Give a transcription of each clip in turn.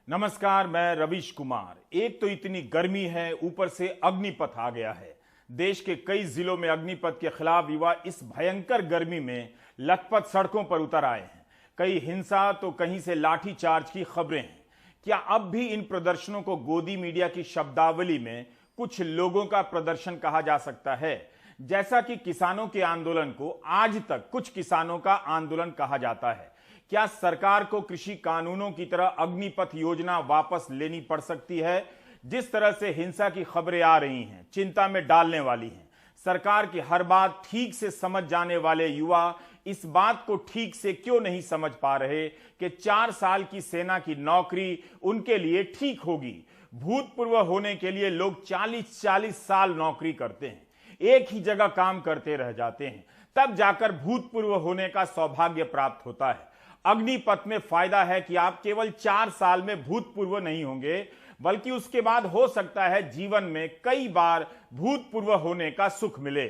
नमस्कार, मैं रवीश कुमार। एक तो इतनी गर्मी है, ऊपर से अग्निपथ आ गया है। देश के कई जिलों में अग्निपथ के खिलाफ युवा इस भयंकर गर्मी में लथपथ सड़कों पर उतर आए हैं। कई हिंसा तो कहीं से लाठीचार्ज की खबरें हैं। क्या अब भी इन प्रदर्शनों को गोदी मीडिया की शब्दावली में कुछ लोगों का प्रदर्शन कहा जा सकता है? जैसा कि किसानों के आंदोलन को आज तक कुछ किसानों का आंदोलन कहा जाता है। क्या सरकार को कृषि कानूनों की तरह अग्निपथ योजना वापस लेनी पड़ सकती है? जिस तरह से हिंसा की खबरें आ रही हैं, चिंता में डालने वाली हैं। सरकार की हर बात ठीक से समझ जाने वाले युवा इस बात को ठीक से क्यों नहीं समझ पा रहे कि 4 साल की सेना की नौकरी उनके लिए ठीक होगी। भूतपूर्व होने के लिए लोग 40-40 साल नौकरी करते हैं, एक ही जगह काम करते रह जाते हैं, तब जाकर भूतपूर्व होने का सौभाग्य प्राप्त होता है। अग्निपथ में फायदा है कि आप केवल 4 साल में भूतपूर्व नहीं होंगे, बल्कि उसके बाद हो सकता है जीवन में कई बार भूतपूर्व होने का सुख मिले।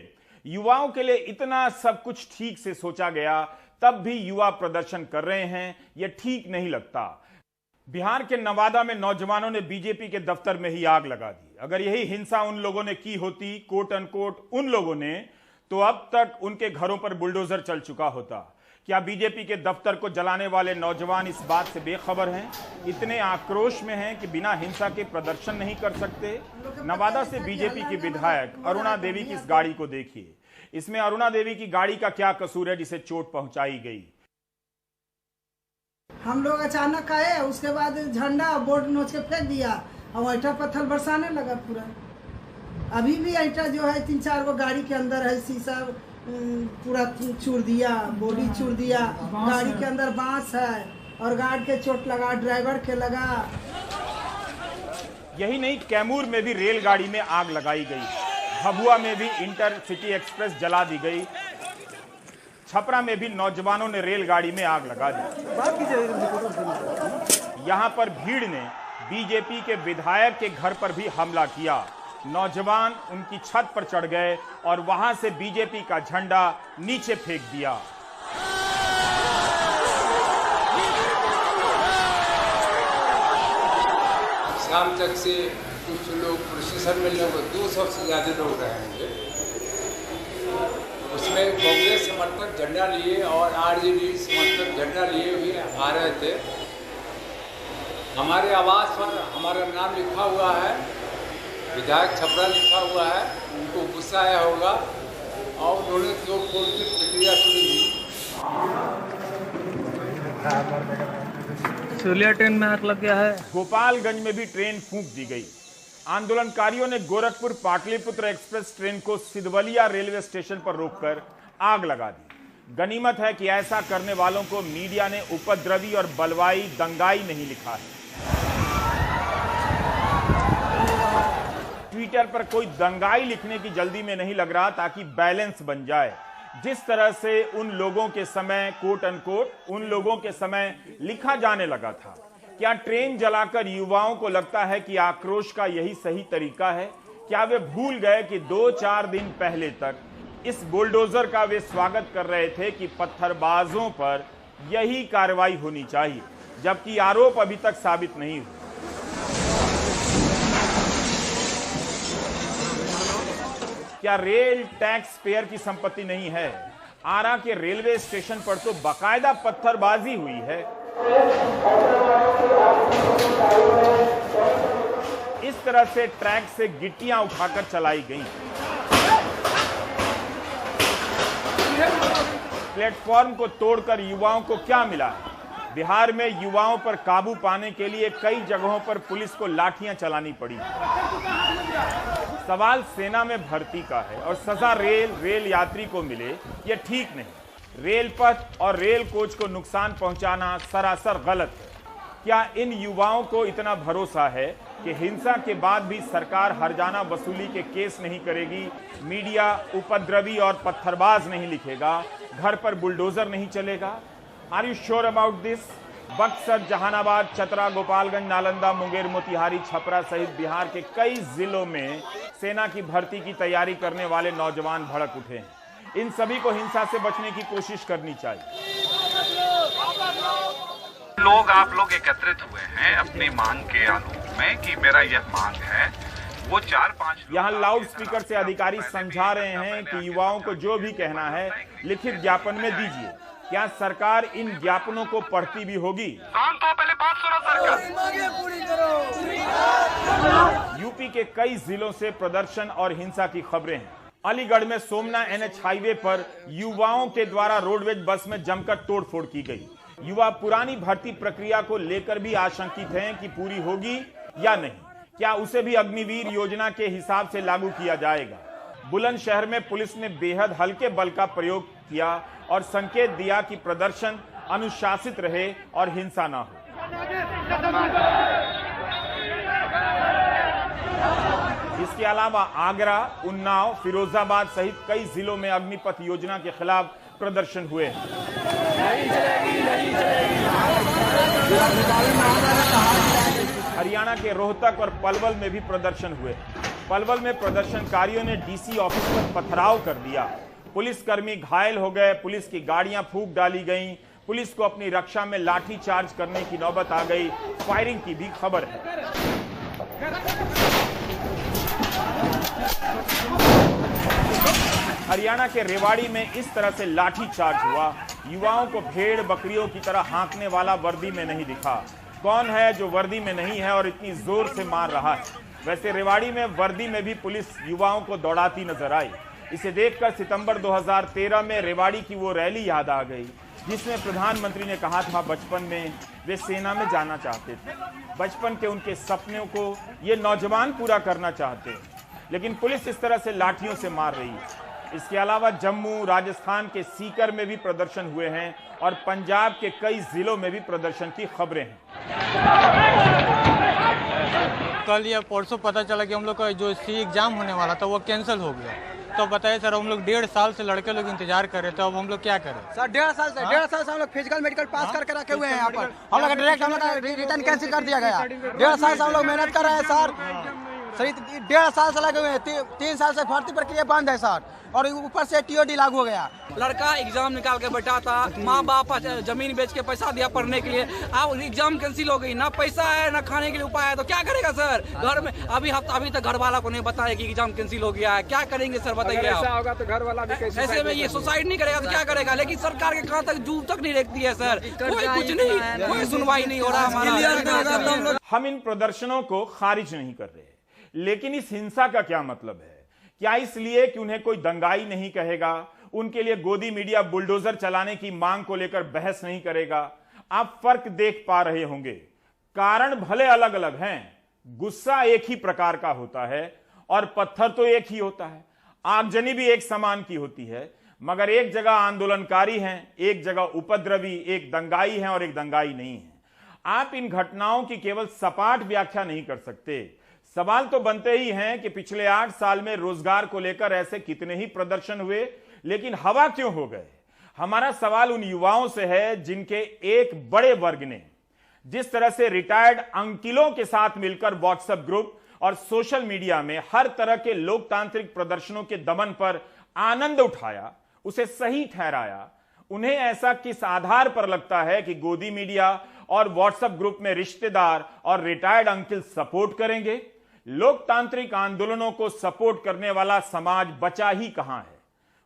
युवाओं के लिए इतना सब कुछ ठीक से सोचा गया, तब भी युवा प्रदर्शन कर रहे हैं, यह ठीक नहीं लगता। बिहार के नवादा में नौजवानों ने बीजेपी के दफ्तर में ही आग लगा दी। अगर यही हिंसा उन लोगों ने की होती, कोट अनकोट उन लोगों ने, तो अब तक उनके घरों पर बुलडोजर चल चुका होता। क्या बीजेपी के दफ्तर को जलाने वाले नौजवान इस बात से बेखबर हैं, इतने आक्रोश में हैं कि बिना हिंसा के प्रदर्शन नहीं कर सकते? नवादा से बीजेपी की विधायक अरुणा देवी की इस गाड़ी को देखिए। इसमें अरुणा देवी की गाड़ी का क्या कसूर है जिसे चोट पहुंचाई गई? हम लोग अचानक आए, उसके बाद झंडा बोर्ड नोच के फेंक दिया और ईंटा पत्थर बरसाने लगा पूरा। अभी भी ईंटा जो है 3-4 गो गाड़ी के अंदर है, शीशा पूरा चूर दिया, बॉडी चूर दिया, गाड़ी के अंदर बांस है और गार्ड के चोट लगा, ड्राइवर के लगा। यही नहीं, कैमूर में भी रेलगाड़ी में आग लगाई गई, भभुआ में भी इंटरसिटी एक्सप्रेस जला दी गई, छपरा में भी नौजवानों ने रेलगाड़ी में आग लगा दी। यहां पर भीड़ ने बीजेपी के विधायक के घर पर भी हमला किया। नौजवान उनकी छत पर चढ़ गए और वहां से बीजेपी का झंडा नीचे फेंक दिया। शाम तक से कुछ लोग प्रशासन में लोग 200 से ज्यादा लोग रहेंगे। उसमें कांग्रेस समर्थक झंडा लिए और आरजेडी समर्थक झंडा लिए हुए आ रहे थे। हमारे आवास पर हमारा नाम लिखा हुआ है, विधायक छपरा लिखा हुआ है। उनको गुस्सा आया होगा और उन्होंने तोड़ फोड़ की प्रक्रिया शुरू की। सूर्या ट्रेन में आग लग गया है। गोपालगंज में भी ट्रेन फूंक दी गई। आंदोलनकारियों ने गोरखपुर पाटलिपुत्र एक्सप्रेस ट्रेन को सिधवलिया रेलवे स्टेशन पर रोककर आग लगा दी। गनीमत है कि ऐसा करने वालों को मीडिया ने उपद्रवी और बलवाई दंगाई नहीं लिखा है। ट्विटर पर कोई दंगाई लिखने की जल्दी में नहीं लग रहा, ताकि बैलेंस बन जाए। जिस तरह से उन लोगों के समय कोट अनकोट उन लोगों के समय लिखा जाने लगा था, क्या ट्रेन जलाकर युवाओं को लगता है कि आक्रोश का यही सही तरीका है? क्या वे भूल गए कि 2-4 दिन पहले तक इस बुलडोजर का वे स्वागत कर रहे थे कि पत्थरबाजों पर यही कार्रवाई होनी चाहिए, जबकि आरोप अभी तक साबित नहीं हुआ। क्या रेल टैक्स पेयर की संपत्ति नहीं है? आरा के रेलवे स्टेशन पर तो बाकायदा पत्थरबाजी हुई है। इस तरह से ट्रैक से गिट्टियां उठाकर चलाई गई। प्लेटफॉर्म को तोड़कर युवाओं को क्या मिला है? बिहार में युवाओं पर काबू पाने के लिए कई जगहों पर पुलिस को लाठियां चलानी पड़ी। सवाल सेना में भर्ती का है और सजा रेल यात्री को मिले, यह ठीक नहीं। रेल पथ और रेल कोच को नुकसान पहुंचाना सरासर गलत है। क्या इन युवाओं को इतना भरोसा है कि हिंसा के बाद भी सरकार हर्जाना वसूली के केस नहीं करेगी, मीडिया उपद्रवी और पत्थरबाज नहीं लिखेगा, घर पर बुलडोजर नहीं चलेगा? Are you sure about this? Buxar, Jehanabad, Chatra, Gopalganj, Nalanda, Munger, Motihari, Chhapra सहित बिहार के कई जिलों में सेना की भर्ती की तैयारी करने वाले नौजवान भड़क उठे हैं। इन सभी को हिंसा से बचने की कोशिश करनी चाहिए। लोग आप लोग एकत्रित हुए हैं अपनी मांग के आलोक में कि मेरा यह मांग है, वो 4-5 यहाँ लाउड स्पीकर से अधिकारी समझा रहे हैं कि युवाओं को जो भी कहना है लिखित ज्ञापन में दीजिए। क्या सरकार इन ज्ञापनों को पढ़ती भी होगी? पहले बात सुनो सरकार। यूपी के कई जिलों से प्रदर्शन और हिंसा की खबरें हैं। अलीगढ़ में सोमना एनएच हाईवे पर युवाओं के द्वारा रोडवेज बस में जमकर तोड़फोड़ की गई। युवा पुरानी भर्ती प्रक्रिया को लेकर भी आशंकित हैं कि पूरी होगी या नहीं, क्या उसे भी अग्निवीर योजना के हिसाब से लागू किया जाएगा। बुलंदशहर में पुलिस ने बेहद हल्के बल का प्रयोग किया और संकेत दिया कि प्रदर्शन अनुशासित रहे और हिंसा ना हो। इसके अलावा आगरा, उन्नाव, फिरोजाबाद सहित कई जिलों में अग्निपथ योजना के खिलाफ प्रदर्शन हुए हैं। हरियाणा के रोहतक और पलवल में भी प्रदर्शन हुए। पलवल में प्रदर्शनकारियों ने डीसी ऑफिस पर पथराव कर दिया। पुलिसकर्मी घायल हो गए, पुलिस की गाड़ियां फूंक डाली गईं, पुलिस को अपनी रक्षा में लाठी चार्ज करने की नौबत आ गई। फायरिंग की भी खबर है। हरियाणा के रेवाड़ी में इस तरह से लाठी चार्ज हुआ। युवाओं को भेड़ बकरियों की तरह हाँकने वाला वर्दी में नहीं दिखा। कौन है जो वर्दी में नहीं है और इतनी जोर से मार रहा है? वैसे रेवाड़ी में वर्दी में भी पुलिस युवाओं को दौड़ाती नजर आई। इसे देखकर सितंबर 2013 में रेवाड़ी की वो रैली याद आ गई जिसमें प्रधानमंत्री ने कहा था बचपन में वे सेना में जाना चाहते थे। बचपन के उनके सपनों को ये नौजवान पूरा करना चाहते हैं, लेकिन पुलिस इस तरह से लाठियों से मार रही है। इसके अलावा जम्मू, राजस्थान के सीकर में भी प्रदर्शन हुए हैं और पंजाब के कई जिलों में भी प्रदर्शन की खबरें हैं। कल या परसों पता चला कि हम लोग का जो सी एग्जाम होने वाला था वो कैंसिल हो गया। तो बताइए सर, हम लोग 1.5 साल से लड़के लोग इंतजार कर रहे थे, अब हम लोग क्या करें? सर 1.5 साल से हम लोग फिजिकल मेडिकल पास करके रखे हुए हैं। यहाँ पर हम लोग डायरेक्ट हम लोग का रिटर्न कैंसिल कर दिया गया। 1.5 साल से हम लोग मेहनत कर रहे हैं सर। सही 1.5 साल से लगे हुए हैं। 3 साल से भर्ती प्रक्रिया बंद है सर, और ऊपर से टीओडी लागू हो गया। लड़का एग्जाम निकाल के बैठा था, माँ बाप जमीन बेच के पैसा दिया पढ़ने के लिए, अब एग्जाम कैंसिल हो गई, ना पैसा है ना खाने के लिए उपाय है, तो क्या करेगा सर? घर में अभी तक घर वाला को नहीं बताया कि एग्जाम कैंसिल हो गया है, क्या करेंगे सर बताइए? ऐसा होगा तो घर वाला भी ऐसे में ये सुसाइड नहीं करेगा तो क्या करेगा? लेकिन सरकार के कहाँ तक जू तक नहीं देखती है सर, कोई कुछ नहीं, कोई सुनवाई नहीं हो रहा हमारा। हम इन प्रदर्शनों को खारिज नहीं कर रहे, लेकिन इस हिंसा का क्या मतलब है? क्या इसलिए कि उन्हें कोई दंगाई नहीं कहेगा, उनके लिए गोदी मीडिया बुलडोजर चलाने की मांग को लेकर बहस नहीं करेगा? आप फर्क देख पा रहे होंगे। कारण भले अलग अलग हैं, गुस्सा एक ही प्रकार का होता है और पत्थर तो एक ही होता है, आगजनी भी एक समान की होती है, मगर एक जगह आंदोलनकारी हैं, एक जगह उपद्रवी, एक दंगाई हैं और एक दंगाई नहीं है। आप इन घटनाओं की केवल सपाट व्याख्या नहीं कर सकते। सवाल तो बनते ही हैं कि पिछले 8 साल में रोजगार को लेकर ऐसे कितने ही प्रदर्शन हुए, लेकिन हवा क्यों हो गए? हमारा सवाल उन युवाओं से है जिनके एक बड़े वर्ग ने जिस तरह से रिटायर्ड अंकिलों के साथ मिलकर व्हाट्सएप ग्रुप और सोशल मीडिया में हर तरह के लोकतांत्रिक प्रदर्शनों के दमन पर आनंद उठाया, उसे सही ठहराया। उन्हें ऐसा किस आधार पर लगता है कि गोदी मीडिया और व्हाट्सएप ग्रुप में रिश्तेदार और रिटायर्ड अंकिल सपोर्ट करेंगे? लोकतांत्रिक आंदोलनों को सपोर्ट करने वाला समाज बचा ही कहां है?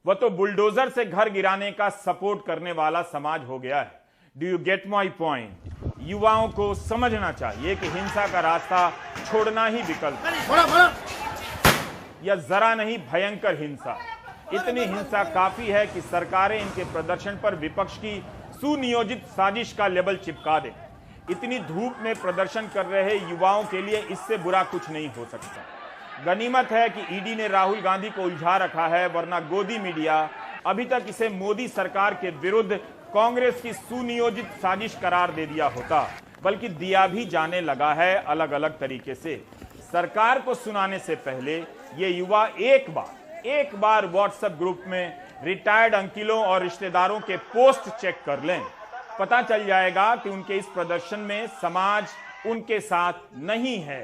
वह तो बुलडोजर से घर गिराने का सपोर्ट करने वाला समाज हो गया है। Do you get my point? युवाओं को समझना चाहिए कि हिंसा का रास्ता छोड़ना ही विकल्प है। यह जरा नहीं भयंकर हिंसा, इतनी हिंसा काफी है कि सरकारें इनके प्रदर्शन पर विपक्ष की सुनियोजित साजिश का लेबल चिपका दें। इतनी धूप में प्रदर्शन कर रहे युवाओं के लिए इससे बुरा कुछ नहीं हो सकता। गनीमत है कि ईडी ने राहुल गांधी को उलझा रखा है, वरना गोदी मीडिया अभी तक इसे मोदी सरकार के विरुद्ध कांग्रेस की सुनियोजित साजिश करार दे दिया होता, बल्कि दिया भी जाने लगा है अलग अलग तरीके से। सरकार को सुनाने से पहले ये युवा एक बार व्हाट्सएप ग्रुप में रिटायर्ड अंकिलों और रिश्तेदारों के पोस्ट चेक कर लें। पता चल जाएगा कि उनके इस प्रदर्शन में समाज उनके साथ नहीं है।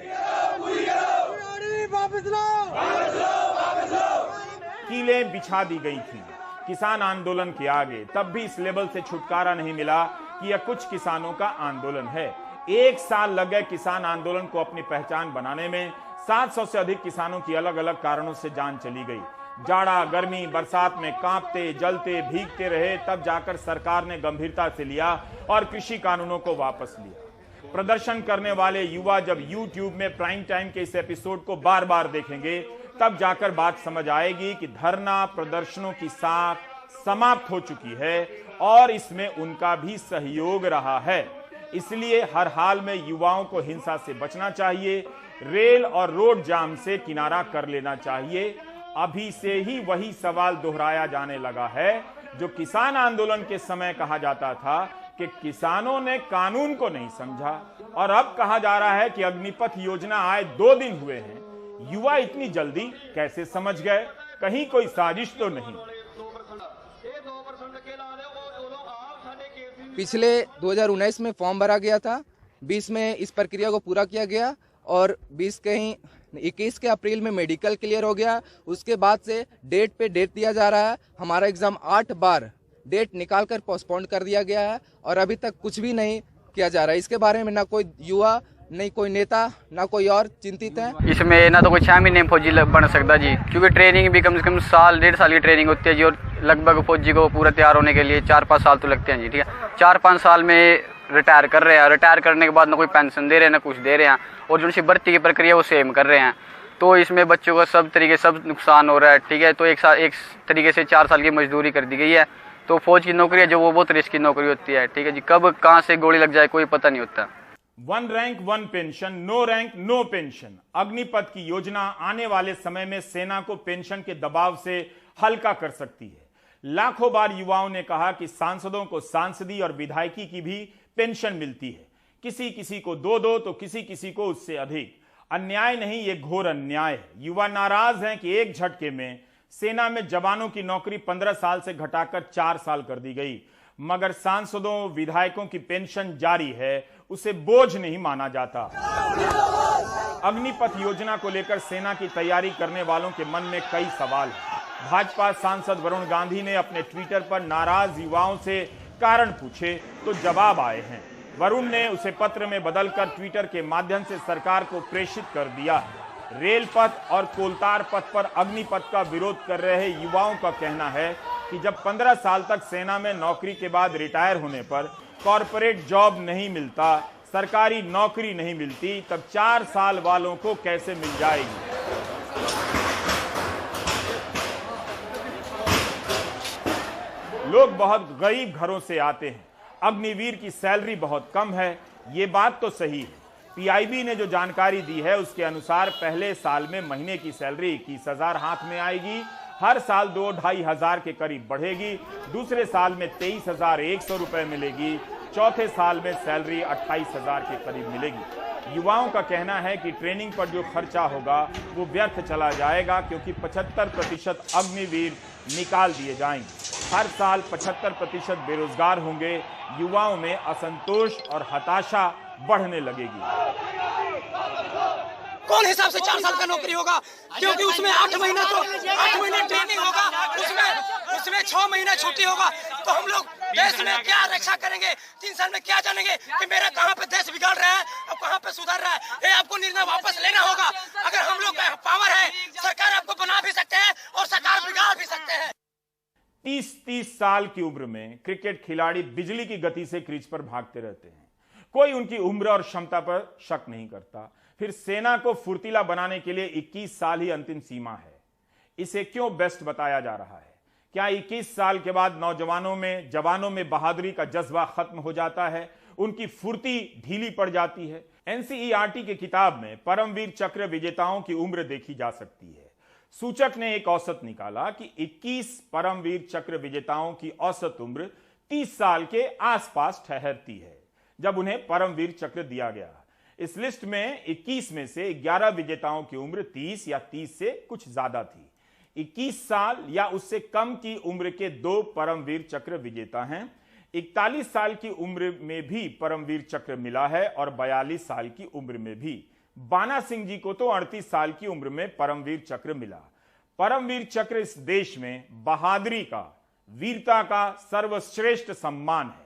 कीलें बिछा दी गई थी किसान आंदोलन के आगे, तब भी इस लेबल से छुटकारा नहीं मिला कि कि यह कुछ किसानों का आंदोलन है। 1 साल लग गए किसान आंदोलन को अपनी पहचान बनाने में। 700 से अधिक किसानों की अलग अलग कारणों से जान चली गई। जाड़ा, गर्मी, बरसात में कांपते, जलते, भीगते रहे, तब जाकर सरकार ने गंभीरता से लिया और कृषि कानूनों को वापस लिया। प्रदर्शन करने वाले युवा जब YouTube में प्राइम टाइम के इस एपिसोड को बार बार देखेंगे, तब जाकर बात समझ आएगी कि धरना प्रदर्शनों की साख समाप्त हो चुकी है और इसमें उनका भी सहयोग रहा है। इसलिए हर हाल में युवाओं को हिंसा से बचना चाहिए, रेल और रोड जाम से किनारा कर लेना चाहिए। अभी से ही वही सवाल दोहराया जाने लगा है जो किसान आंदोलन के समय कहा जाता था कि किसानों ने कानून को नहीं समझा, और अब कहा जा रहा है कि अग्निपथ योजना आए 2 दिन हुए हैं। युवा इतनी जल्दी कैसे समझ गए? कहीं कोई साजिश तो नहीं? पिछले 2019 में फॉर्म भरा गया था, 20 में इस प्रक्रिया को पूरा किया गया और 21 के अप्रैल में मेडिकल क्लियर हो गया। उसके बाद से डेट पे डेट दिया जा रहा है। हमारा एग्जाम 8 बार डेट निकाल कर पोस्टपोन कर दिया गया है और अभी तक कुछ भी नहीं किया जा रहा है। इसके बारे में ना कोई युवा, नहीं कोई नेता, ना कोई और चिंतित है। इसमें ना तो कोई 6 महीने फौजी बन सकता जी, क्योंकि ट्रेनिंग भी कम से कम 1.5 साल की ट्रेनिंग होती है जी, और लगभग फौजी को पूरा तैयार होने के लिए 4-5 साल तो लगते हैं जी। ठीक है, 4-5 साल में रिटायर कर रहे हैं। रिटायर करने के बाद ना कोई पेंशन दे रहे हैं, ना कुछ दे रहे हैं, और जो उनकी भर्ती की प्रक्रिया वो सेम कर रहे हैं। तो इसमें बच्चों का सब तरीके सब नुकसान हो रहा है। ठीक है, तो एक तरीके से 4 साल की मजदूरी कर दी गई है। तो फौज की नौकरी है जो वो बहुत रिस्क की नौकरी होती है। ठीक है जी, कब कहाँ से गोली लग जाए कोई पता नहीं होता। 1 rank 1 pension, no rank no pension. Agnipath की योजना आने वाले समय में सेना को पेंशन के दबाव से हल्का कर सकती है। लाखों बार युवाओं ने कहा कि सांसदों को सांसदी और विधायकी की भी पेंशन मिलती है, किसी किसी को 2-2 तो किसी किसी को उससे अधिक। अन्याय नहीं, ये घोर अन्याय है। युवा नाराज हैं कि एक झटके में सेना में जवानों की नौकरी 15 साल से घटाकर 4 साल कर दी गई, मगर सांसदों विधायकों की पेंशन जारी है, उसे बोझ नहीं माना जाता। अग्निपथ योजना को लेकर सेना की तैयारी करने वालों के मन में कई सवाल हैं। भाजपा सांसद वरुण गांधी ने अपने ट्विटर पर नाराज युवाओं से कारण पूछे तो जवाब आए हैं। वरुण ने उसे पत्र में बदलकर ट्विटर के माध्यम से सरकार को प्रेषित कर दिया है। रेल पथ और कोलतार पथ पर अग्निपथ का विरोध कर रहे युवाओं का कहना है कि जब 15 साल तक सेना में नौकरी के बाद रिटायर होने पर कॉर्पोरेट जॉब नहीं मिलता, सरकारी नौकरी नहीं मिलती, तब 4 साल वालों को कैसे मिल जाएगी? लोग बहुत गरीब घरों से आते हैं, अग्निवीर की सैलरी बहुत कम है, ये बात तो सही है। पीआईबी ने जो जानकारी दी है उसके अनुसार पहले साल में महीने की सैलरी 21,000 हाथ में आएगी, हर साल 2-2.5 हजार के करीब बढ़ेगी, दूसरे साल में 23,100 रुपए मिलेगी, चौथे साल में सैलरी 28,000 के करीब मिलेगी। युवाओं का कहना है कि ट्रेनिंग पर जो खर्चा होगा वो व्यर्थ चला जाएगा, क्योंकि 75% अग्निवीर निकाल दिए जाएंगे। हर साल 75% बेरोजगार होंगे। युवाओं में असंतोष और हताशा बढ़ने लगेगी। कौन हिसाब से 4 साल का नौकरी होगा, क्योंकि उसमें 8 महीना ट्रेनिंग होगा, उसमें 6 महीना छुट्टी होगा। तो हम लोग देश में क्या रक्षा करेंगे? 3 साल में क्या जानेंगे कि मेरा कहाँ पे देश बिगड़ रहा है और कहाँ पे सुधर रहा है? ये आपको निर्णय वापस लेना होगा। अगर हम लोग का पावर है, सरकार आपको बना भी सकते हैं और सरकार बिगाड़ भी सकते हैं। 30 साल की उम्र में क्रिकेट खिलाड़ी बिजली की गति से क्रीज पर भागते रहते हैं। कोई उनकी उम्र और क्षमता पर शक नहीं करता। फिर सेना को फुर्तीला बनाने के लिए 21 साल ही अंतिम सीमा है। इसे क्यों बेस्ट बताया जा रहा है? क्या 21 साल के बाद जवानों में बहादुरी का जज्बा खत्म हो जाता है, उनकी फुर्ती ढीली पड़ जाती है? एनसीईआरटी की किताब में परमवीर चक्र विजेताओं की उम्र देखी जा सकती है। सूचक ने एक औसत निकाला कि 21 परमवीर चक्र विजेताओं की औसत उम्र 30 साल के आसपास ठहरती है जब उन्हें परमवीर चक्र दिया गया। इस लिस्ट में 21 में से 11 विजेताओं की उम्र 30 या 30 से कुछ ज्यादा थी। 21 साल या उससे कम की उम्र के 2 परमवीर चक्र विजेता हैं। 41 साल की उम्र में भी परमवीर चक्र मिला है और 42 साल की उम्र में भी। बाना सिंह जी को तो 38 साल की उम्र में परमवीर चक्र मिला। परमवीर चक्र इस देश में बहादुरी का, वीरता का सर्वश्रेष्ठ सम्मान है।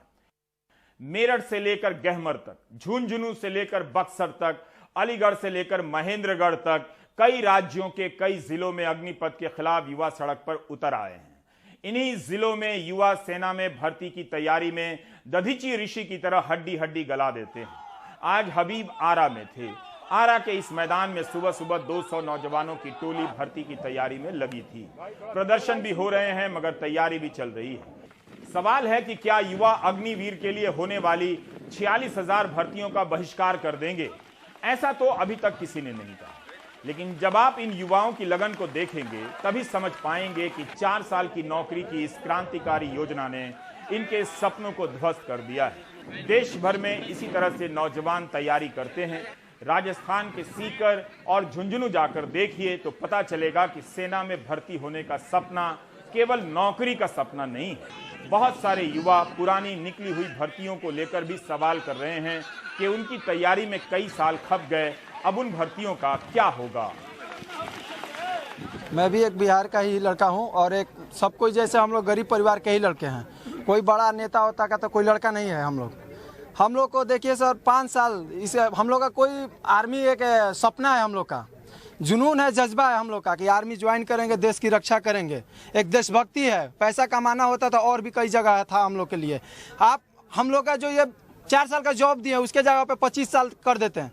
मेरठ से लेकर गहमर तक, झुंझुनू से लेकर बक्सर तक, अलीगढ़ से लेकर महेंद्रगढ़ तक कई राज्यों के कई जिलों में अग्निपथ के खिलाफ युवा सड़क पर उतर आए हैं। इन्हीं जिलों में युवा सेना में भर्ती की तैयारी में दधीची ऋषि की तरह हड्डी हड्डी गला देते हैं। आज हबीब आरा में थे। आरा के इस मैदान में सुबह सुबह 200 नौजवानों की टोली भर्ती की तैयारी में लगी थी। प्रदर्शन भी हो रहे हैं मगर तैयारी भी चल रही है। सवाल है कि क्या युवा अग्निवीर के लिए होने वाली 46,000 भर्तियों का बहिष्कार कर देंगे? ऐसा तो अभी तक किसी ने नहीं कहा, लेकिन जब आप इन युवाओं की लगन को देखेंगे तभी समझ पाएंगे कि 4 साल की नौकरी की इस क्रांतिकारी योजना ने इनके सपनों को ध्वस्त कर दिया है। देश भर में इसी तरह से नौजवान तैयारी करते हैं। राजस्थान के सीकर और झुंझुनू जाकर देखिए तो पता चलेगा कि सेना में भर्ती होने का सपना केवल नौकरी का सपना नहीं है। बहुत सारे युवा पुरानी निकली हुई भर्तियों को लेकर भी सवाल कर रहे हैं कि उनकी तैयारी में कई साल खप गए, अब उन भर्तियों का क्या होगा। मैं भी एक बिहार का ही लड़का हूं और एक सब कोई जैसे हम लोग गरीब परिवार के ही लड़के हैं। कोई बड़ा नेता होता का तो कोई लड़का नहीं है। हम लोग को देखिए सर 5 साल इसे हम लोग का कोई आर्मी एक सपना है, हम लोग का जुनून है, जज्बा है हम लोग का कि आर्मी ज्वाइन करेंगे, देश की रक्षा करेंगे। एक देशभक्ति है। पैसा कमाना होता था और भी कई जगह था हम लोग के लिए। आप हम लोग का जो ये 4 साल का जॉब दिए उसके जगह पे 25 साल कर देते हैं।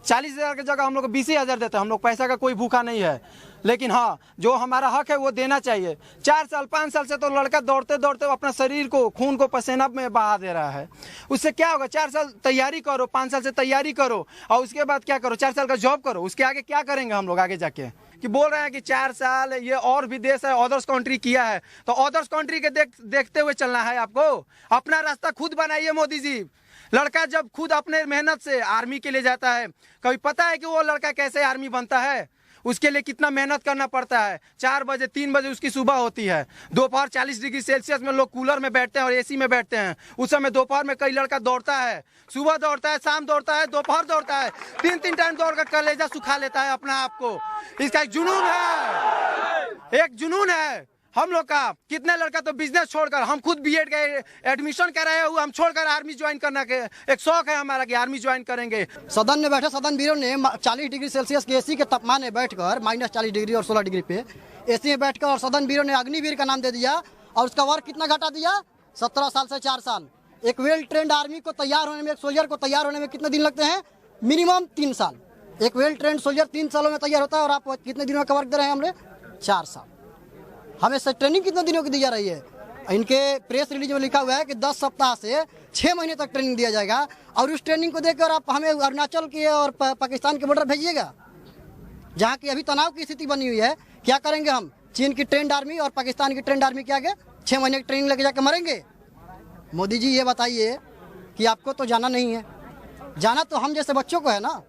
40,000 की जगह हम लोग को 20,000 देते हैं। हम लोग पैसा का कोई भूखा नहीं है, लेकिन हाँ जो हमारा हक है वो देना चाहिए। 4 साल 5 साल से तो लड़का दौड़ते दौड़ते अपना शरीर को खून को पसीना में बहा दे रहा है। उससे क्या होगा? 4 साल तैयारी करो, 5 साल से तैयारी करो और उसके बाद क्या करो? 4 साल का जॉब करो। उसके आगे क्या करेंगे हम लोग आगे जाके? कि बोल रहे हैं कि 4 साल ये और भी देश है अदर्स कंट्री किया है, तो अदर्स कंट्री के देखते हुए चलना है आपको। अपना रास्ता खुद बनाइए मोदी जी। लड़का जब खुद अपने मेहनत से आर्मी के लिए जाता है, कभी पता है कि वो लड़का कैसे आर्मी बनता है? उसके लिए कितना मेहनत करना पड़ता है। 4 बजे 3 बजे उसकी सुबह होती है। दोपहर 40 डिग्री सेल्सियस में लोग कूलर में बैठते हैं और एसी में बैठते हैं। उस समय दोपहर में कई लड़का दौड़ता है, सुबह दौड़ता है, शाम दौड़ता है, दोपहर दौड़ता है। 3 टाइम दौड़ कर कलेजा सुखा लेता है अपना आप को। इसका एक जुनून है, एक जुनून है हम लोग का। कितने लड़का तो बिजनेस छोड़कर, हम खुद बीएड का एडमिशन कराए हुए, हम छोड़कर आर्मी ज्वाइन करना के एक शौक है हमारा कि आर्मी ज्वाइन करेंगे। सदन में बैठे सदन वीरों ने 40 डिग्री सेल्सियस के एसी के तापमान में बैठकर -40 डिग्री और 16 डिग्री पे एसी में बैठकर और सदन वीरों ने अग्निवीर का नाम दे दिया। और उसका वर्क कितना घटा दिया? 17 साल से 4 साल। एक वेल ट्रेंड आर्मी को तैयार होने में, एक सोल्जर को तैयार होने में कितने दिन लगते हैं? मिनिमम 3 साल। एक वेल ट्रेंड सोल्जर 3 सालों में तैयार होता है और आप कितने दिनों का वर्क दे रहे हैं? हमने 4 साल। हमें ट्रेनिंग कितने दिनों की दी जा रही है? इनके प्रेस रिलीज में लिखा हुआ है कि 10 सप्ताह से 6 महीने तक ट्रेनिंग दिया जाएगा। और उस ट्रेनिंग को देखकर आप हमें अरुणाचल के और पाकिस्तान के बॉर्डर भेजिएगा, जहाँ की अभी तनाव की स्थिति बनी हुई है। क्या करेंगे हम? चीन की ट्रेंड आर्मी और पाकिस्तान की ट्रेंड आर्मी के आगे 6 महीने की ट्रेनिंग लेके जाके मरेंगे? मोदी जी ये बताइए कि आपको तो जाना नहीं है, जाना तो हम जैसे बच्चों को है ना।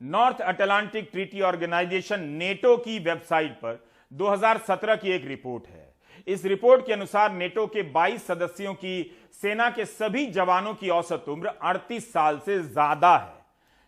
North Atlantic Treaty Organization NATO की वेबसाइट पर 2017 की एक रिपोर्ट है। इस रिपोर्ट के अनुसार नेटो के 22 सदस्यों की सेना के सभी जवानों की औसत उम्र 38 साल से ज्यादा है।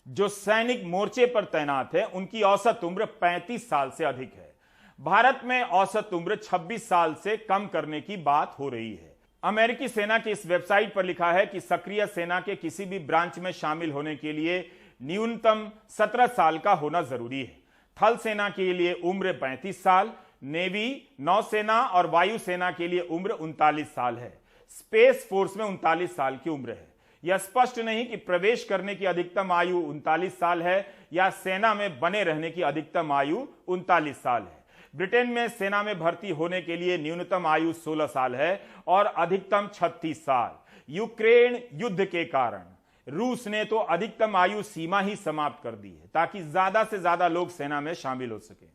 जो सैनिक मोर्चे पर तैनात है उनकी औसत उम्र 35 साल से अधिक है। भारत में औसत उम्र 26 साल से कम करने की बात हो रही है। अमेरिकी सेना की इस वेबसाइट पर लिखा है कि सक्रिय सेना के किसी भी ब्रांच में शामिल होने के लिए न्यूनतम 17 साल का होना जरूरी है। थल सेना के लिए उम्र 35 साल, नेवी, नौसेना और वायुसेना के लिए उम्र 39 साल है। स्पेस फोर्स में 39 साल की उम्र है। यह स्पष्ट नहीं कि प्रवेश करने की अधिकतम आयु 39 साल है या सेना में बने रहने की अधिकतम आयु 39 साल है। ब्रिटेन में सेना में भर्ती होने के लिए न्यूनतम आयु 16 साल है और अधिकतम 36 साल। यूक्रेन युद्ध के कारण रूस ने तो अधिकतम आयु सीमा ही समाप्त कर दी है ताकि ज्यादा से ज्यादा लोग सेना में शामिल हो सके।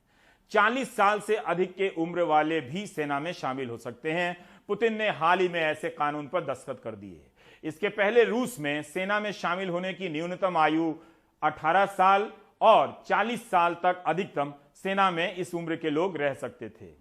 40 साल से अधिक के उम्र वाले भी सेना में शामिल हो सकते हैं। पुतिन ने हाल ही में ऐसे कानून पर दस्तखत कर दिए। इसके पहले रूस में सेना में शामिल होने की न्यूनतम आयु 18 साल और 40 साल तक अधिकतम सेना में इस उम्र के लोग रह सकते थे।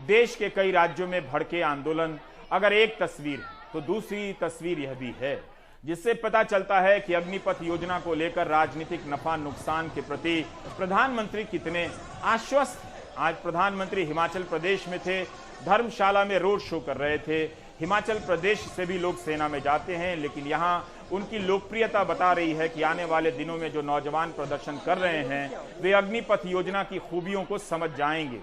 देश के कई राज्यों में भड़के आंदोलन अगर एक तस्वीर है तो दूसरी तस्वीर यह भी है, जिससे पता चलता है कि अग्निपथ योजना को लेकर राजनीतिक नफा नुकसान के प्रति प्रधानमंत्री कितने आश्वस्त हैं। आज प्रधानमंत्री हिमाचल प्रदेश में थे, धर्मशाला में रोड शो कर रहे थे। हिमाचल प्रदेश से भी लोग सेना में जाते हैं, लेकिन यहाँ उनकी लोकप्रियता बता रही है कि आने वाले दिनों में जो नौजवान प्रदर्शन कर रहे हैं वे अग्निपथ योजना की खूबियों को समझ जाएंगे।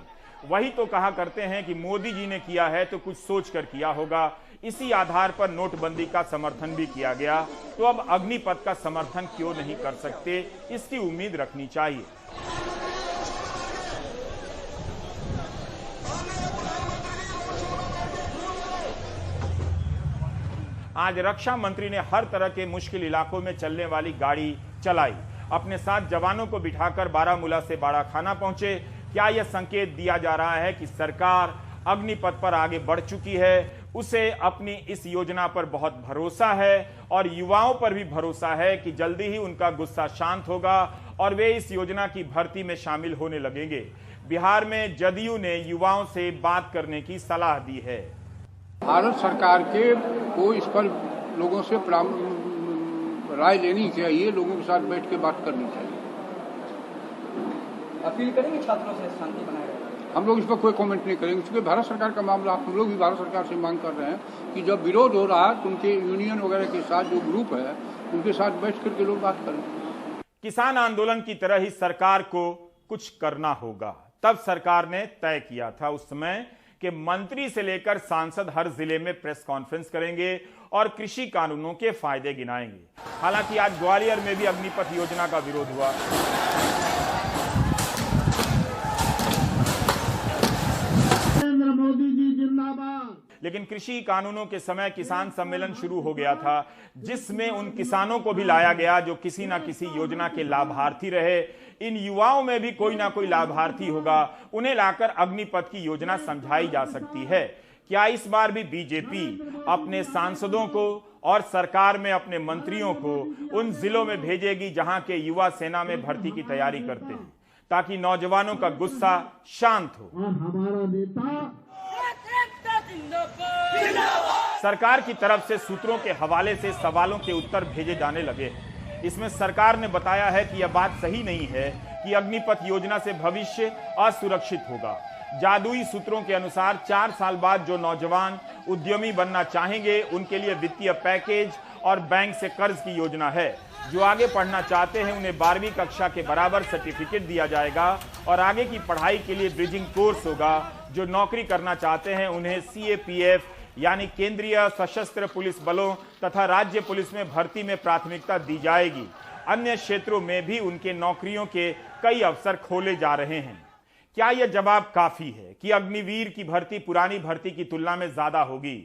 वही तो कहा करते हैं कि मोदी जी ने किया है तो कुछ सोच कर किया होगा। इसी आधार पर नोटबंदी का समर्थन भी किया गया, तो अब अग्निपथ का समर्थन क्यों नहीं कर सकते, इसकी उम्मीद रखनी चाहिए। आज रक्षा मंत्री ने हर तरह के मुश्किल इलाकों में चलने वाली गाड़ी चलाई, अपने साथ जवानों को बिठाकर बारामूला से बाड़ा खाना पहुंचे। क्या यह संकेत दिया जा रहा है कि सरकार अग्निपथ पर आगे बढ़ चुकी है, उसे अपनी इस योजना पर बहुत भरोसा है और युवाओं पर भी भरोसा है कि जल्दी ही उनका गुस्सा शांत होगा और वे इस योजना की भर्ती में शामिल होने लगेंगे। बिहार में जदयू ने युवाओं से बात करने की सलाह दी है। भारत सरकार को इस पर लोगों से राय लेनी चाहिए, लोगों के साथ बैठ के बात करनी चाहिए। अपील करेंगे छात्रों से शांति बनाए रखें। हम लोग इस पर कोई कमेंट नहीं करेंगे, क्योंकि भारत सरकार का मामला, हम लोग भी भारत सरकार से मांग कर रहे हैं कि जब विरोध हो रहा है तो उनके यूनियन वगैरह के साथ जो ग्रुप है उनके साथ बैठ करके लोग बात करें। किसान आंदोलन की तरह ही सरकार को कुछ करना होगा, तब सरकार ने तय किया था उस समय कि मंत्री से लेकर सांसद हर जिले में प्रेस कॉन्फ्रेंस करेंगे और कृषि कानूनों के फायदे गिनाएंगे। हालांकि आज ग्वालियर में भी अग्निपथ योजना का विरोध हुआ। नरेंद्र मोदी जी जिंदाबाद। लेकिन कृषि कानूनों के समय किसान सम्मेलन शुरू हो गया था, जिसमें उन किसानों को भी लाया गया जो किसी ना किसी योजना के लाभार्थी रहे। इन युवाओं में भी कोई ना कोई लाभार्थी होगा, उन्हें लाकर अग्निपथ की योजना समझाई जा सकती है। क्या इस बार भी बीजेपी अपने सांसदों को और सरकार में अपने मंत्रियों को उन जिलों में भेजेगी जहां के युवा सेना में भर्ती की तैयारी करते हैं, ताकि नौजवानों का गुस्सा शांत हो? और हमारा नेता सरकार की तरफ से सूत्रों के हवाले से सवालों के उत्तर भेजे जाने लगे हैं। इसमें सरकार ने बताया है कि यह बात सही नहीं है कि अग्निपथ योजना से भविष्य असुरक्षित होगा। जादुई सूत्रों के अनुसार 4 साल बाद जो नौजवान उद्यमी बनना चाहेंगे उनके लिए वित्तीय पैकेज और बैंक से कर्ज की योजना है। जो आगे पढ़ना चाहते हैं उन्हें 12वीं कक्षा के बराबर सर्टिफिकेट दिया जाएगा और आगे की पढ़ाई के लिए ब्रिजिंग कोर्स होगा। जो नौकरी करना चाहते हैं उन्हें CAPF यानी केंद्रीय सशस्त्र पुलिस बलों तथा राज्य पुलिस में भर्ती में प्राथमिकता दी जाएगी। अन्य क्षेत्रों में भी उनके नौकरियों के कई अवसर खोले जा रहे हैं। क्या यह जवाब काफी है कि अग्निवीर की भर्ती पुरानी भर्ती की तुलना में ज्यादा होगी?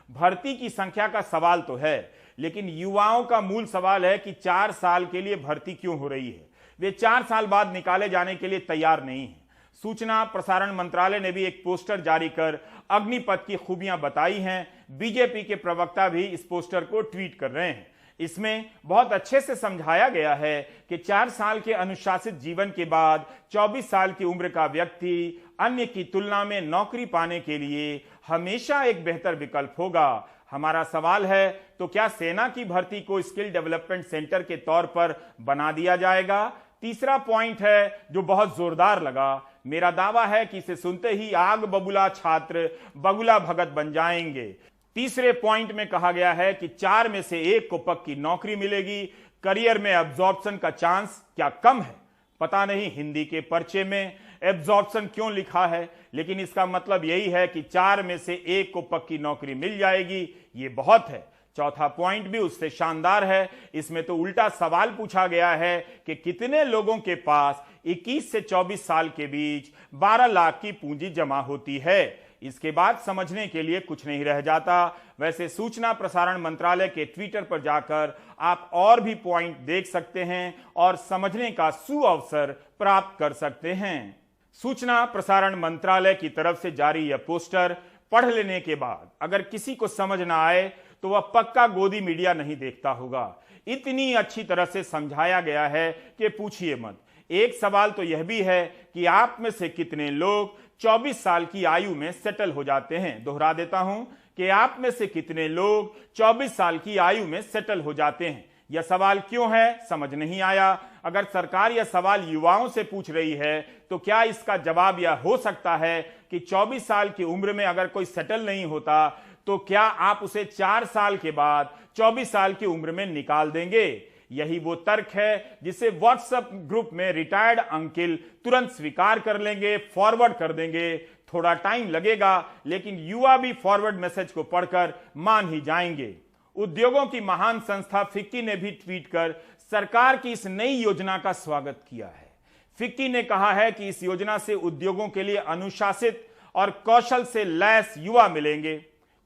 भर्ती की संख्या का सवाल तो है, लेकिन युवाओं का मूल सवाल है कि 4 साल के लिए भर्ती क्यों हो रही है? वे 4 साल बाद निकाले जाने के लिए तैयार नहीं है। सूचना प्रसारण मंत्रालय ने भी एक पोस्टर जारी कर अग्निपथ की खूबियां बताई हैं। बीजेपी के प्रवक्ता भी इस पोस्टर को ट्वीट कर रहे हैं। इसमें बहुत अच्छे से समझाया गया है कि 4 साल के अनुशासित जीवन के बाद 24 साल की उम्र का व्यक्ति अन्य की तुलना में नौकरी पाने के लिए हमेशा एक बेहतर विकल्प होगा। हमारा सवाल है, तो क्या सेना की भर्ती को स्किल डेवलपमेंट सेंटर के तौर पर बना दिया जाएगा? तीसरा पॉइंट है जो बहुत जोरदार लगा। मेरा दावा है कि इसे सुनते ही आग बबूला छात्र बगुला भगत बन जाएंगे। तीसरे पॉइंट में कहा गया है कि 4 में से 1 को पक्की नौकरी मिलेगी। करियर में एब्जॉर्प्शन का चांस क्या कम है? पता नहीं हिंदी के पर्चे में एब्जॉर्प्शन क्यों लिखा है, लेकिन इसका मतलब यही है कि 4 में से 1 को पक्की नौकरी मिल जाएगी। ये बहुत है। चौथा पॉइंट भी उससे शानदार है। इसमें तो उल्टा सवाल पूछा गया है कि कितने लोगों के पास 21 से 24 साल के बीच 12 लाख की पूंजी जमा होती है। इसके बाद समझने के लिए कुछ नहीं रह जाता। वैसे सूचना प्रसारण मंत्रालय के ट्विटर पर जाकर आप और भी पॉइंट देख सकते हैं और समझने का सुअवसर प्राप्त कर सकते हैं। सूचना प्रसारण मंत्रालय की तरफ से जारी यह पोस्टर पढ़ लेने के बाद अगर किसी को समझ ना आए तो वह पक्का गोदी मीडिया नहीं देखता होगा। इतनी अच्छी तरह से समझाया गया है कि पूछिए मत। एक सवाल तो यह भी है कि आप में से कितने लोग 24 साल की आयु में सेटल हो जाते हैं? दोहरा देता हूं कि आप में से कितने लोग 24 साल की आयु में सेटल हो जाते हैं? यह सवाल क्यों है, समझ नहीं आया। अगर सरकार यह सवाल युवाओं से पूछ रही है तो क्या इसका जवाब यह हो सकता है कि 24 साल की उम्र में अगर कोई सेटल नहीं होता तो क्या आप उसे 4 साल के बाद 24 साल की उम्र में निकाल देंगे? यही वो तर्क है जिसे व्हाट्सएप ग्रुप में रिटायर्ड अंकिल तुरंत स्वीकार कर लेंगे, फॉरवर्ड कर देंगे। थोड़ा टाइम लगेगा, लेकिन युवा भी फॉरवर्ड मैसेज को पढ़कर मान ही जाएंगे। उद्योगों की महान संस्था फिक्की ने भी ट्वीट कर सरकार की इस नई योजना का स्वागत किया है। फिक्की ने कहा है कि इस योजना से उद्योगों के लिए अनुशासित और कौशल से लैस युवा मिलेंगे।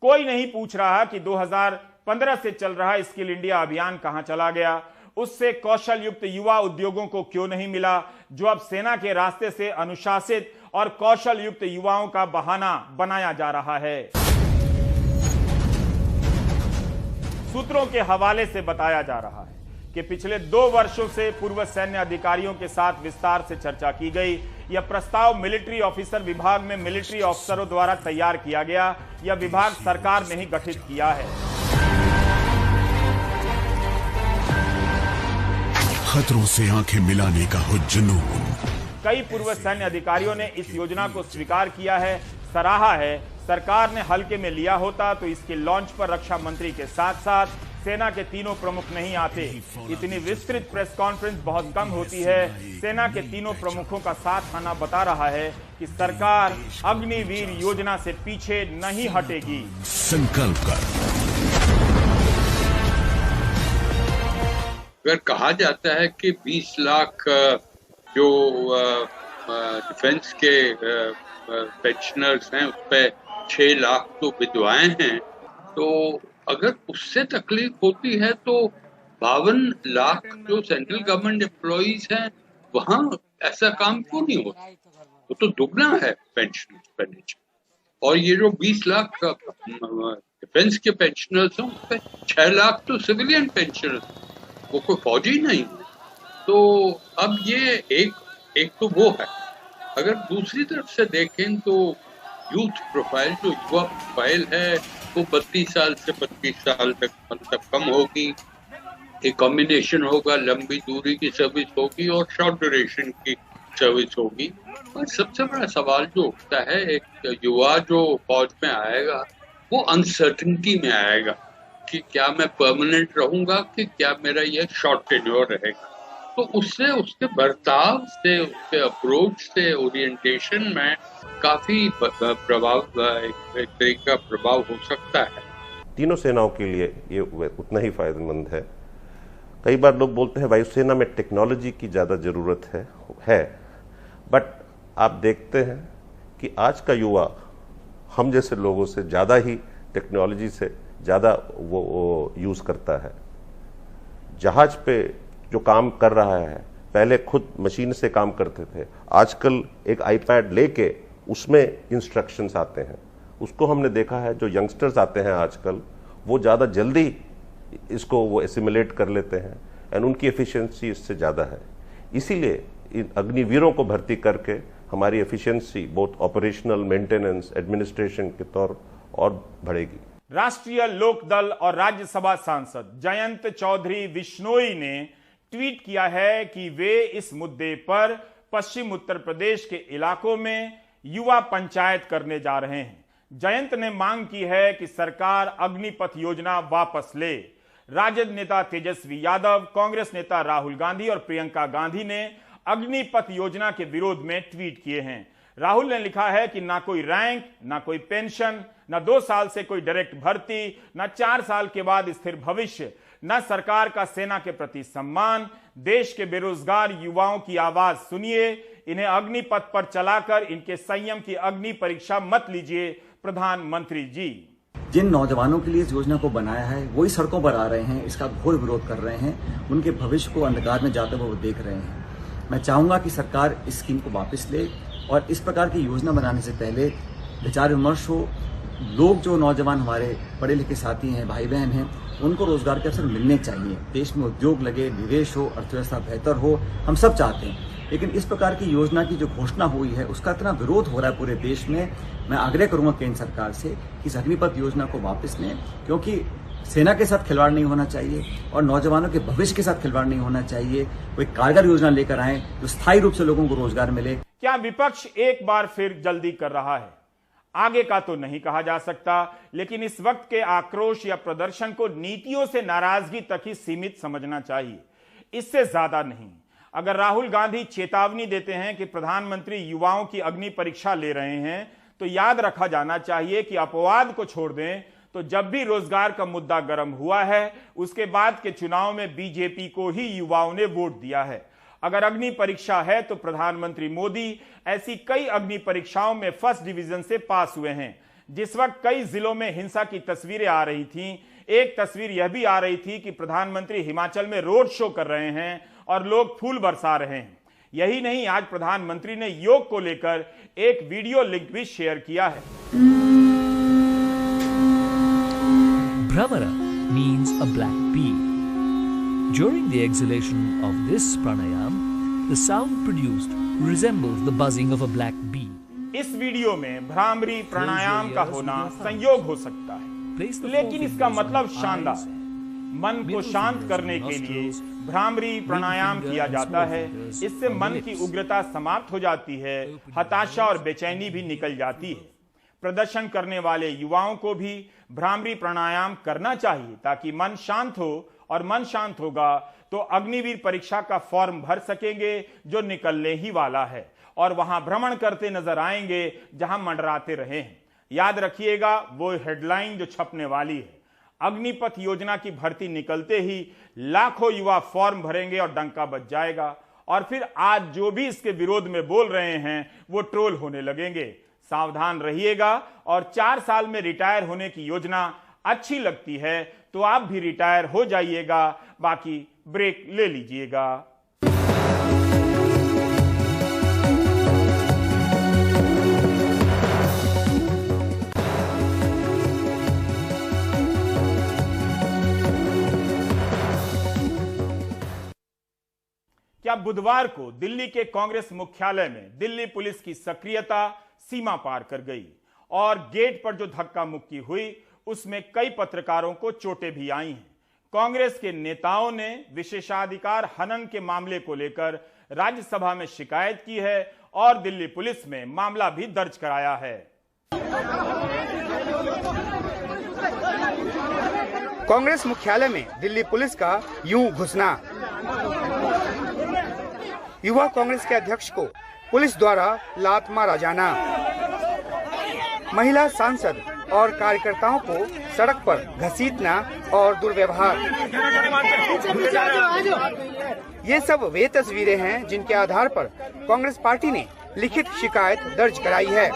कोई नहीं पूछ रहा कि 2015 से चल रहा स्किल इंडिया अभियान कहां चला गया, उससे कौशल युक्त युवा उद्योगों को क्यों नहीं मिला, जो अब सेना के रास्ते से अनुशासित और कौशल युक्त युवाओं का बहाना बनाया जा रहा है। सूत्रों के हवाले से बताया जा रहा है कि पिछले 2 वर्षों से पूर्व सैन्य अधिकारियों के साथ विस्तार से चर्चा की गई। यह प्रस्ताव मिलिट्री ऑफिसर विभाग में मिलिट्री अफसरों द्वारा तैयार किया गया। यह विभाग सरकार ने ही गठित किया है। खतरों से आंखें मिलाने का हो जुनून। कई पूर्व सैन्य अधिकारियों ने इस योजना को स्वीकार किया है, सराहा है। सरकार ने हल्के में लिया होता तो इसके लॉन्च पर रक्षा मंत्री के साथ साथ सेना के तीनों प्रमुख नहीं आते। इतनी विस्तृत प्रेस कॉन्फ्रेंस बहुत कम होती है। सेना के तीनों प्रमुखों का साथ आना बता रहा है कि सरकार अग्निवीर योजना से पीछे नहीं हटेगी। संकल्प कर। अगर कहा जाता है कि 20 लाख जो डिफेंस के पेंशनर्स हैं, उस पर 6 लाख तो विधवाएं हैं, तो अगर उससे तकलीफ होती है तो 52 लाख जो सेंट्रल गवर्नमेंट एम्प्लॉइज हैं वहां ऐसा काम क्यों नहीं होता? वो तो दुगना है पेंशन एक्सपेंडिचर। और ये जो 20 लाख डिफेंस के पेंशनर्स हैं, उस पर 6 लाख तो सिविलियन पेंशनर्स, वो कोई फौजी नहीं। तो अब ये एक तो वो है। अगर दूसरी तरफ से देखें तो यूथ प्रोफाइल, जो युवा प्रोफाइल है, वो 32 साल से 25 साल तक मतलब कम होगी। एक कॉम्बिनेशन होगा, लंबी दूरी की सर्विस होगी और शॉर्ट ड्यूरेशन की सर्विस होगी। और सबसे बड़ा सवाल जो उठता है, एक युवा जो फौज में आएगा वो अनसर्टेनिटी में आएगा कि क्या मैं परमानेंट रहूंगा कि क्या मेरा ये शॉर्ट टेन्योर रहेगा। तो उससे, उसके बर्ताव से, उसके अप्रोच से, ओरिएंटेशन में काफी प्रभाव, एक तरीके का प्रभाव हो सकता है। तीनों सेनाओं के लिए ये उतना ही फायदेमंद है। कई बार लोग बोलते हैं वायुसेना में टेक्नोलॉजी की ज़्यादा ज़रूरत है, बट आप देखते हैं कि आज का युवा हम जैसे लोगों से ज़्यादा ही टेक्नोलॉजी से ज़्यादा वो यूज़ करता है। जहाज पे जो काम कर रहा है, पहले खुद मशीन से काम करते थे, आजकल एक आईपैड लेके उसमें इंस्ट्रक्शंस आते हैं। उसको हमने देखा है, जो यंगस्टर्स आते हैं आजकल, वो ज़्यादा जल्दी इसको वो एसिमुलेट कर लेते हैं एंड उनकी एफिशिएंसी इससे ज़्यादा है। इसीलिए इन अग्निवीरों को भर्ती करके हमारी efficiency both operational, maintenance, administration के तौर और बढ़ेगी। राष्ट्रीय लोकदल और राज्यसभा सांसद जयंत चौधरी विश्नोई ने ट्वीट किया है कि वे इस मुद्दे पर पश्चिम उत्तर प्रदेश के इलाकों में युवा पंचायत करने जा रहे हैं। जयंत ने मांग की है कि सरकार अग्निपथ योजना वापस ले। राजद नेता तेजस्वी यादव, कांग्रेस नेता राहुल गांधी और प्रियंका गांधी ने अग्निपथ योजना के विरोध में ट्वीट किए हैं। राहुल ने लिखा है कि ना कोई रैंक, ना कोई पेंशन, ना 2 साल से कोई डायरेक्ट भर्ती, ना 4 साल के बाद स्थिर भविष्य, न सरकार का सेना के प्रति सम्मान। देश के बेरोजगार युवाओं की आवाज सुनिए, इन्हें अग्निपथ पर चलाकर इनके संयम की अग्नि परीक्षा मत लीजिए। प्रधानमंत्री जी, जिन नौजवानों के लिए इस योजना को बनाया है वही सड़कों पर आ रहे हैं, इसका घोर विरोध कर रहे हैं, उनके भविष्य को अंधकार में जाते हुए वो देख रहे हैं। मैं चाहूंगा कि सरकार इस स्कीम को वापस ले और इस प्रकार की योजना बनाने से पहले विचार विमर्श हो। लोग, जो नौजवान हमारे पढ़े लिखे साथी हैं, भाई बहन हैं, उनको रोजगार के अवसर मिलने चाहिए। देश में उद्योग लगे, निवेश हो, अर्थव्यवस्था बेहतर हो, हम सब चाहते हैं। लेकिन इस प्रकार की योजना की जो घोषणा हुई है उसका इतना विरोध हो रहा है पूरे देश में। मैं आग्रह करूंगा केंद्र सरकार से कि इस अग्निपथ योजना को वापस लें, क्योंकि सेना के साथ खिलवाड़ नहीं होना चाहिए और नौजवानों के भविष्य के साथ खिलवाड़ नहीं होना चाहिए। कोई कारगर योजना लेकर आए जो स्थायी रूप से लोगों को रोजगार मिले। क्या विपक्ष एक बार फिर जल्दी कर रहा है? आगे का तो नहीं कहा जा सकता, लेकिन इस वक्त के आक्रोश या प्रदर्शन को नीतियों से नाराजगी तक ही सीमित समझना चाहिए, इससे ज्यादा नहीं। अगर राहुल गांधी चेतावनी देते हैं कि प्रधानमंत्री युवाओं की अग्नि परीक्षा ले रहे हैं, तो याद रखा जाना चाहिए कि अपवाद को छोड़ दें तो जब भी रोजगार का मुद्दा गर्म हुआ है, उसके बाद के चुनाव में बीजेपी को ही युवाओं ने वोट दिया है। अगर अग्नि परीक्षा है तो प्रधानमंत्री मोदी ऐसी कई अग्नि परीक्षाओं में फर्स्ट डिवीजन से पास हुए हैं। जिस वक्त कई जिलों में हिंसा की तस्वीरें आ रही थीं, एक तस्वीर यह भी आ रही थी कि प्रधानमंत्री हिमाचल में रोड शो कर रहे हैं और लोग फूल बरसा रहे हैं। यही नहीं, आज प्रधानमंत्री ने योग को लेकर एक वीडियो लिंक भी शेयर किया है। Bhramara means a black bee. During the exhalation of this pranayam, the sound produced resembles the buzzing of a black bee. इस वीडियो में भ्रामरी प्राणायाम का होना संयोग हो सकता है, लेकिन इसका मतलब शानदार है। मन को शांत करने के लिए भ्रामरी प्राणायाम किया जाता है। इससे मन की उग्रता समाप्त हो जाती है, हताशा और बेचैनी भी निकल जाती है। प्रदर्शन करने वाले युवाओं को भी भ्रामरी प्राणायाम करना चाहिए ताकि मन शांत हो, और मन शांत होगा तो अग्निवीर परीक्षा का फॉर्म भर सकेंगे जो निकलने ही वाला है, और वहां भ्रमण करते नजर आएंगे जहां मंडराते रहे हैं। याद रखिएगा वो हेडलाइन जो छपने वाली है, अग्निपथ योजना की भर्ती निकलते ही लाखों युवा फॉर्म भरेंगे और डंका बज जाएगा, और फिर आज जो भी इसके विरोध में बोल रहे हैं वो ट्रोल होने लगेंगे। सावधान रहिएगा, और 4 साल में रिटायर होने की योजना अच्छी लगती है तो आप भी रिटायर हो जाइएगा, बाकी ब्रेक ले लीजिएगा। क्या बुधवार को दिल्ली के कांग्रेस मुख्यालय में दिल्ली पुलिस की सक्रियता सीमा पार कर गई और गेट पर जो धक्का मुक्की हुई उसमें कई पत्रकारों को चोटें भी आई हैं। कांग्रेस के नेताओं ने विशेषाधिकार हनन के मामले को लेकर राज्यसभा में शिकायत की है और दिल्ली पुलिस में मामला भी दर्ज कराया है। कांग्रेस मुख्यालय में दिल्ली पुलिस का यूं घुसना। युवा कांग्रेस के अध्यक्ष को पुलिस द्वारा लात मारा जाना। महिला सांसद और कार्यकर्ताओं को सड़क पर घसीटना और दुर्व्यवहार। ये सब वे तस्वीरें हैं जिनके आधार पर कांग्रेस पार्टी ने लिखित शिकायत दर्ज कराई है।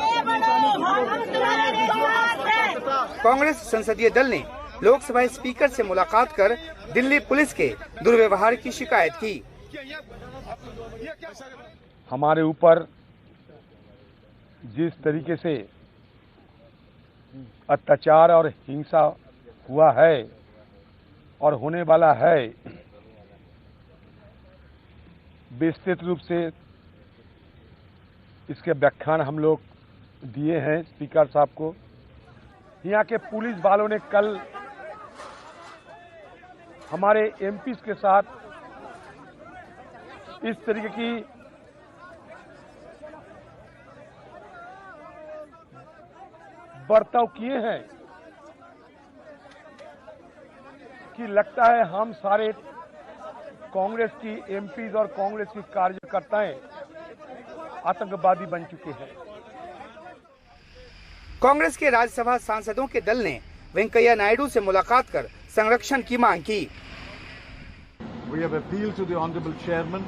कांग्रेस संसदीय दल ने लोकसभा स्पीकर से मुलाकात कर दिल्ली पुलिस के दुर्व्यवहार की शिकायत की। हमारे ऊपर जिस तरीके से अत्याचार और हिंसा हुआ है और होने वाला है, विस्तृत रूप से इसके व्याख्यान हम लोग दिए हैं स्पीकर साहब को। यहाँ के पुलिस वालों ने कल हमारे एमपी के साथ इस तरीके की बर्ताव किए हैं कि लगता है हम सारे कांग्रेस की एमपीज और कांग्रेस की कार्यकर्ताएं आतंकवादी बन चुके हैं। कांग्रेस के राज्यसभा सांसदों के दल ने वेंकैया नायडू से मुलाकात कर संरक्षण की मांग की। We have appealed to the honorable chairman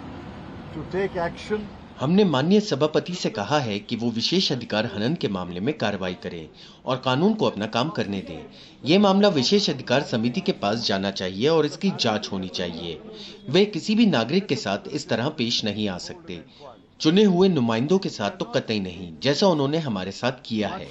to take action. हमने माननीय सभापति से कहा है कि वो विशेष अधिकार हनन के मामले में कार्रवाई करें और कानून को अपना काम करने दें। ये मामला विशेष अधिकार समिति के पास जाना चाहिए और इसकी जांच होनी चाहिए। वे किसी भी नागरिक के साथ इस तरह पेश नहीं आ सकते, चुने हुए नुमाइंदों के साथ तो कतई नहीं, जैसा उन्होंने हमारे साथ किया है।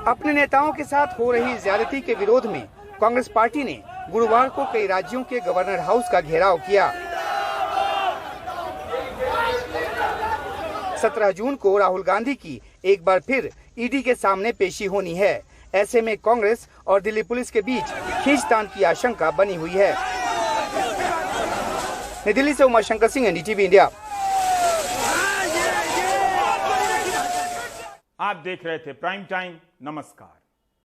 अपने नेताओं के साथ हो रही ज्यादती के विरोध में कांग्रेस पार्टी ने गुरुवार को कई राज्यों के गवर्नर हाउस का घेराव किया। 17 जून को राहुल गांधी की एक बार फिर ईडी के सामने पेशी होनी है। ऐसे में कांग्रेस और दिल्ली पुलिस के बीच खींचतान की आशंका बनी हुई है। नई दिल्ली से उमा शंकर सिंह, NDTV इंडिया। आप देख रहे थे प्राइम टाइम। नमस्कार।